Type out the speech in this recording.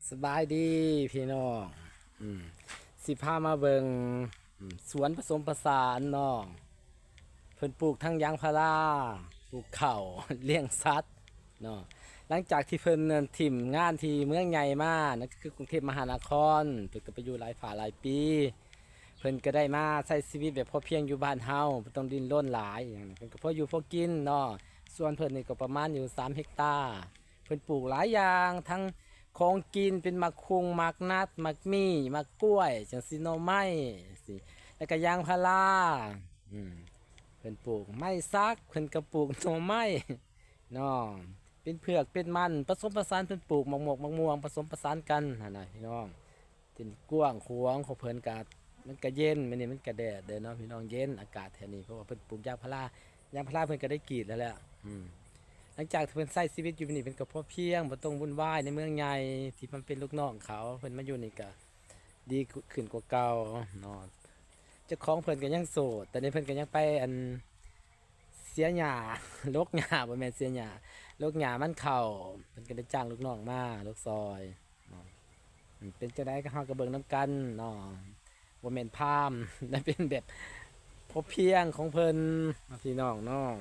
สบายดีพี่น้องสิพามาเบิงสวนผสมผสานน้องเพิ่นปลูกทั้งยางพาราปลูกข้าว เลี้ยงสัตว์เนาะหลังจากที่เพิ่นนั่นถิ่มงานที่เมืองใหญ่มานั่นก็คือกรุงเทพมหานครเพิ่นก็ไปอยู่หลายฝ่าหลายปีเพิ่นก็ได้มาใช้ชีวิตแบบพอเพียงอยู่บ้านเฮาบ่ต้องดิ้นรนหลายอย่างนี้เพิ่นก็พออยู่พอกินเนาะส่วนเพิ่นนี่ก็ประมาณอยู่3 เฮกตาร์เพิ่นปลูกหลายอย่างทั้ง ของกินเป็นมักคุงมักนัดมักมี่มักกล้วยจังซิโนไม้สิแล้วก็ยางพาราอืมเพิ่นปลูกไม้ซักเพิ่นก็ปลูกหน่อไม้เนาะเป็นเผือกเป็นมันผสมผสานเพิ่นปลูกมะม่วงผสมผสานกันหั่นน่ะพี่น้องเป็นกว้างขวางของเพิ่นก็มันก็เย็นมื้อนี้มันก็แดดเด้อเนาะพี่น้องเย็นอากาศแถวนี้เพราะว่าเพิ่นปลูกยางพาราเพิ่นก็ได้กรีดแล้วแหละอืม หลังจากที่เพิ่นใช้ชีวิตอยู่นี่เป็นก็พอเพียงบ่ต้องวุ่นวายในเมืองใหญ่ที่มันเป็นลูกน้องเขาเพิ่นมาอยู่นี่ก็ดีขึ้นกว่าเก่าเนาะเจ้าของเพิ่นก็ยังโสดแต่นี่เพิ่นก็ยังไปเสียหญ้ารกหญ้าบ่แม่นเสียหญ้ารกหญ้ามันเข้าเพิ่นก็ได้จ้างลูกน้องมาลูกซอยเนาะเป็นจังไดก็เฮาก็เบิ่งนํกันเนาะบ่แม่นพราหมณ์นั่นเป็นแบบพอเพียงของเพิ่นพี่น้องเนาะ